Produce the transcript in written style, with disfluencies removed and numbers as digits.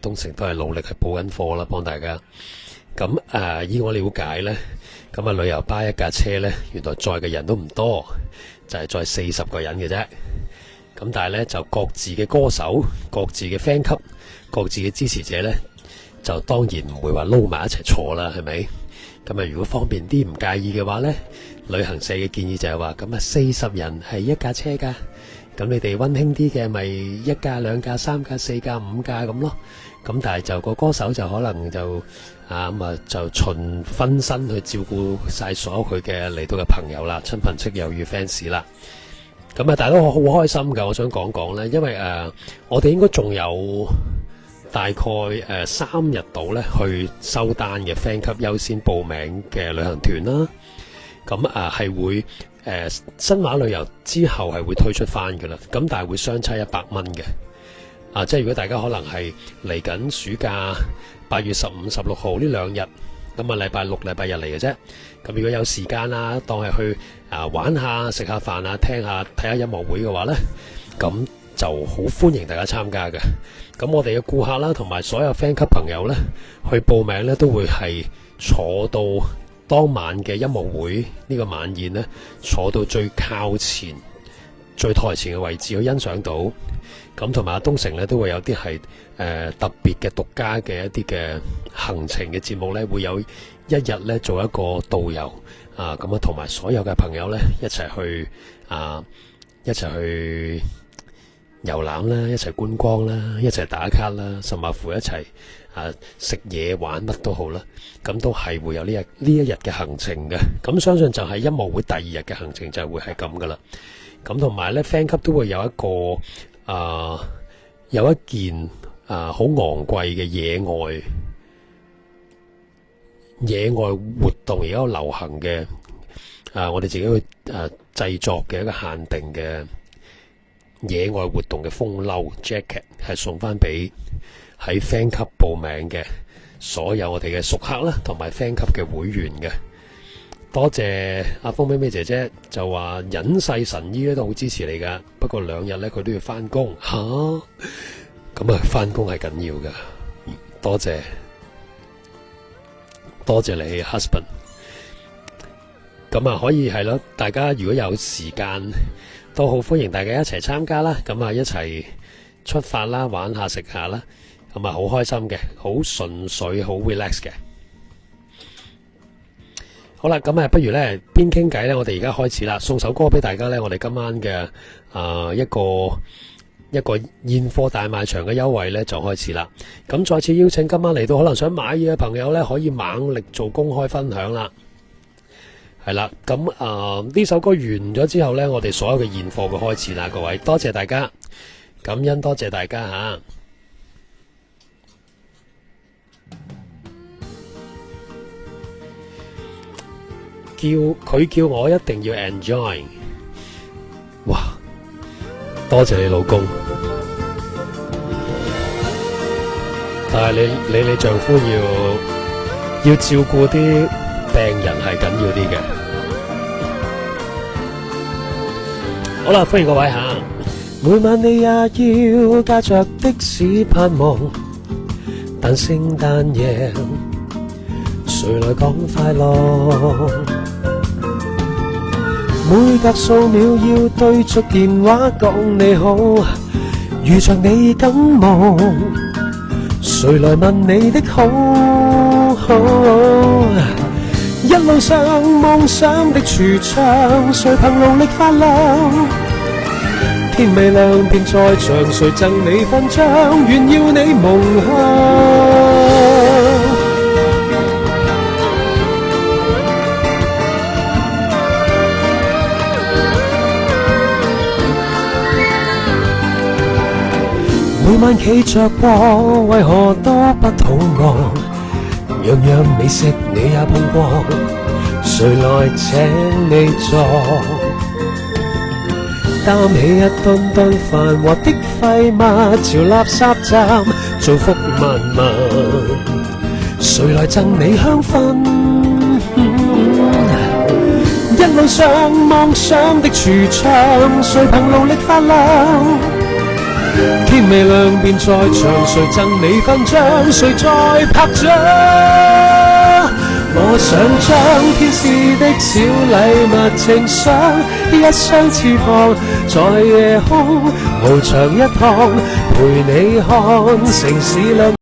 東城都係努力去補緊貨啦，幫大家。咁以我了解呢，咁旅遊巴一架車呢，原來載嘅人都唔多，就係載40個人嘅啫。咁但係呢，就各自嘅歌手、各自嘅 fan 級、各自嘅支持者呢，就當然唔會話撈埋一齊坐啦，係咪？咁如果方便啲唔介意嘅話呢，旅行社嘅建議就係話，咁40人係一架車㗎。咁你哋溫馨啲嘅咪1架、2架、3架、4架、5架咁咯。咁但係就個歌手就可能就就循分身去照顧晒所有佢嘅嚟到嘅朋友啦、親朋戚友與 fans 啦。咁大家都好開心㗎，我想講講呢，因為我哋應該仲有大概3日到呢去收單嘅 fan 級優先報名嘅旅行團啦。咁係會新華旅遊之後係會推出翻㗎啦。咁但係會相差100蚊嘅。即係如果大家可能係嚟緊暑假8月15、16號呢2日，咁禮拜六、禮拜日嚟嘅啫。咁如果有時間啦，當係去玩下、食下飯啊、聽下、睇下音樂會嘅話呢，咁就好歡迎大家參加嘅。咁我哋嘅顧客啦，同埋所有 fan 級朋友呢，去報名呢，都會係坐到當晚嘅音樂會呢個晚宴呢，坐到最靠前、最台前嘅位置去欣賞到。咁同埋東城咧都會有啲係特別嘅獨家嘅一啲嘅行程嘅節目咧，會有一日咧做一個導遊咁同埋所有嘅朋友咧一齊去遊覽啦，一齊觀光啦，一齊打卡啦，甚至乎一齊食嘢玩乜都好啦。咁都係會有呢一日嘅行程嘅。咁相信就係音樂會第2日嘅行程就會係咁噶啦。咁同埋咧 fan 級都會有一個有一件好昂貴嘅野外活動，而家好流行嘅我哋自己去製作嘅一個限定嘅野外活動嘅風褸 jacket， 係送翻俾喺 fan 級報名嘅所有我哋嘅熟客啦，同埋 fan 級嘅會員嘅。多謝阿風妹妹姐姐就話隱世神醫咧都好支持你噶，不過2日咧佢都要翻工吓，咁翻工係緊要噶。多謝你 husband。咁可以係咯，大家如果有時間都好歡迎大家一齊參加啦，咁一齊出發啦，玩下食下啦，咁好開心嘅，好純粹好 relax 嘅。好啦，咁不如呢邊傾偈呢，我哋而家開始啦，送首歌俾大家呢，我哋今晚嘅一個現貨大賣場嘅優惠呢就開始啦。咁再次邀請今晚嚟到可能想買嘢嘅朋友呢，可以猛力做公開分享啦。係啦，咁呢首歌完咗之後呢，我哋所有嘅現貨會開始啦，各位多謝大家，感恩多謝大家吓。佢叫我一定要 enjoy， 哇！多謝你老公，但係你丈夫要照顧啲病人係緊要啲嘅。好啦，歡迎各位吓。每晚你也要駕着的士盼望，但聖誕夜誰來講快樂？每隔數秒要對着電話講你好，如像你感冒，誰來問你的好？一路上夢想的櫥窗，誰憑勞力發亮？天未亮便在場，誰贈你勳章？願要你夢鄉。每晚企着過，為何都不肚餓？樣樣美食你也碰過，誰來請你坐？擔起一噸噸繁華的廢物，朝垃圾站造福萬民，誰來贈你香薰？一路上夢想的櫥窗，誰憑勞力發亮？天未亮便在場，誰贈你勳章，誰在拍掌？我想將天使的小禮物呈上，一雙翅膀在夜空翱翔一趟，陪你看城市亮